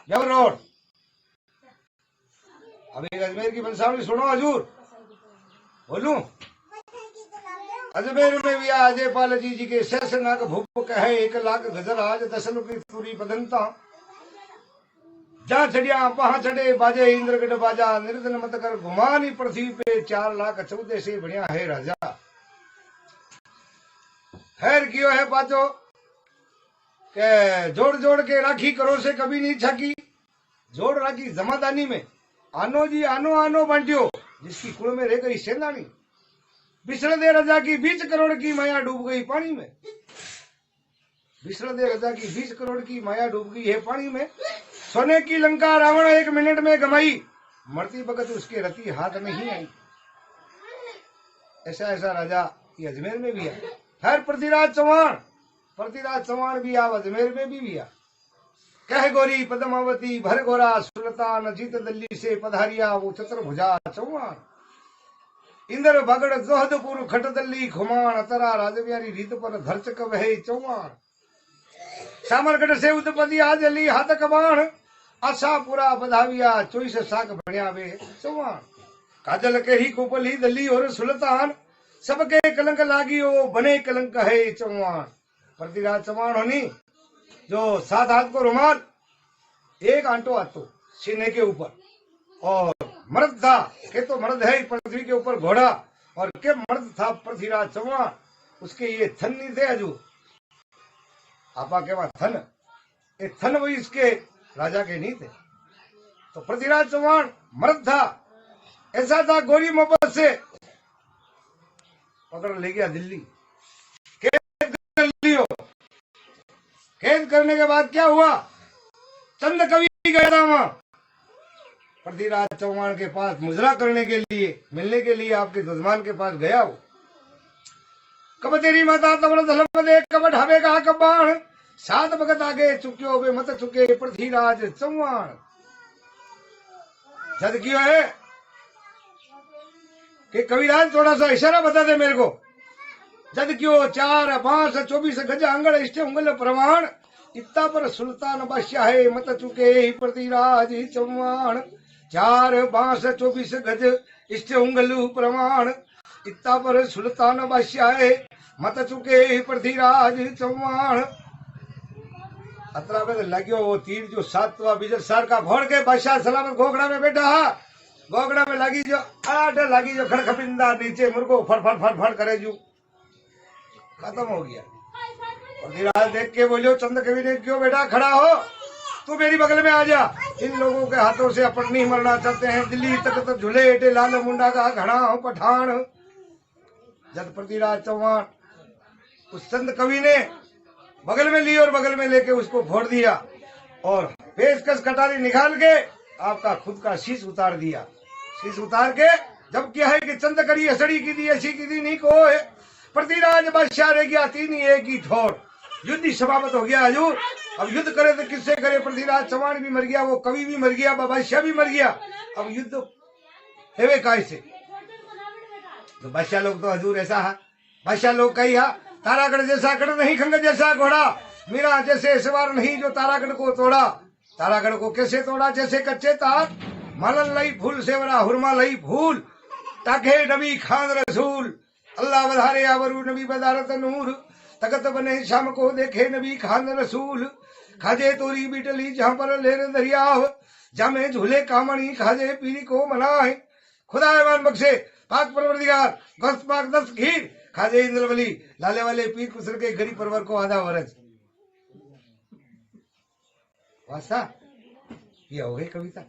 जबर रोड। अब एक अजमेर की वंशावली सुनो हजूर, बोलूं। अजमेर में भी अजय पाल जी के शेषनाग भूप कहे 1,00,000 गजर आज दशन की तुरी बदनता। जहाँ चढ़िया वहां चढ़े बाजे इंद्रगढ़ बाजा निर्धन मत कर घुमानी पृथ्वी पे 4,14,000 से बढ़िया है राजा। खैर क्यों है बाजो के जोड़ जोड़ के राखी करो से कभी नहीं छकी। जोड़ राखी जमादानी में आनो जी आनो आनो बांटियो जिसकी कुल में रह गई सेंधानी। बिछड़ दे रजा की 20 करोड़ की माया डूब गई पानी में। बिछड़ दे रजा की 20 करोड़ की माया डूब गई है पानी में। सोने की लंका रावण 1 मिनट में गमाई, मरती बगत उसके रति हाथ में ही आई। ऐसा ऐसा राजा ये अजमेर में भी है। खैर पृथ्वीराज चौहान भी आप अजमेर में भी है। कह गोरी पद्मावती भर गोरा सुल्तान जीत दिल्ली से पधारिया वो चतुर्भुजा चौहान। इंद्र भगड़ जोहदपुर खट दल्ली खुमान तरा राजबिहारी रीत पर धरचक वह चौहान। सामरगढ़ से उत्पत्ति आज अली हाथ कबाण आशापुरा बधाविया 24 साख बढ़िया वे चौहान। काजल के ही कुपली दल्ली और सुल्तान सबके कलंक लागी ओ बने कलंक है चौहान। पृथ्वीराज चौहान होनी जो 7 हाथ को रुमाल 1 आंटो आतो सीने के ऊपर और मर्द था के तो मर्द है पृथ्वी के ऊपर घोड़ा और के मर्द था पृथ्वीराज चौहान। उसके ये थन नहीं थे हजूर आपा के वहां थन ये थन वही इसके राजा के नहीं थे। तो पृथ्वीराज चौहान मर्द था ऐसा था गोरी मोहब्बत से पकड़ ले गया दिल्ली कैद कर लियो। कैद करने के बाद क्या हुआ चंद कवि गया था वहां पृथ्वीराज चौहान के पास मुजरा करने के लिए मिलने के लिए आपके दुश्मन के पास गया वो। कब तेरी माता तमर धलम दे कब ढाबे का कबाण 7 भगत आगे चुक्यो वे मत चुके पृथ्वीराज चौहान। जद क्यों है कि कविराज थोड़ा सा इशारा बता दे मेरे को। जद क्यों 4 5 24 गज अंगड़ इष्ट उंगल प्रमाण इतना पर सुल्तान बादशाह है मत चुके पृथ्वीराज चौहान। 4 5 24 गज इष्ट उंगल प्रमाण इतना पर सुल्तान बादशाह है मत चुके पृथ्वीराज चौहान। अतरा में लग्यो वो तीर जो 7वां बिजर सार का घोड़ के बादशाह सलामत घोगड़ा में बैठा है। घोगड़ा में लगी जो 8 लगी जो खड़खपिंदा नीचे मुर्गो फड़ फड़ फड़ फड़ करे जो खत्म हो गया। पृथ्वीराज देख के बोलियो चंद कवि ने क्यों बेटा खड़ा हो तू मेरी बगल में आ जा। इन लोगों के हाथों से अपन नहीं मरना चाहते हैं। दिल्ली तक तो झूले एटे लाल मुंडा का घड़ा हो पठान। जब पृथ्वीराज चौहान उस चंद कवि ने बगल में ली और बगल में लेके उसको फोड़ दिया और पेशकश कटारी निकाल के आपका खुद का शीश उतार दिया। शीश उतार के जब क्या है कि चंद करी असड़ी की दी ऐसी की दी नहीं को है। पृथ्वीराज बादशाह रह गया 3 एक ही ठोड़। युद्ध समाप्त हो गया हजूर। अब युद्ध करे तो किससे करे। पृथ्वीराज चौहान भी मर गया वो कवि भी मर गया बादशाह भी मर गया। अब युद्ध हेवे काय से तो बादशाह लोग तो हजूर ऐसा है बादशाह लोग कही है तारागढ़ जैसा गढ़ नहीं खंग जैसा घोड़ा मीरा जैसे सवार नहीं जो तारागढ़ को तोड़ा। तारागढ़ को कैसे तोड़ा जैसे कच्चे तार मालन लई फूल सेवरा हुरमा लई फूल ताके नबी खान रसूल अल्लाह बधारे आवरू नबी बदारत नूर तकत बने शाम को देखे नबी खान रसूल खाजे तोरी बिटली जहाँ पर लेर दरियाव जामे झूले कामणी खाजे पीरी को मनाए खुदा ऐवान बख्शे पाक परवरदिगार गस्त पाक 10 खीर खाजे इंद्रवली लाले वाले पीर कुसर के गरीब परवर को आधा वरज। वास्ता ये हो गई कविता।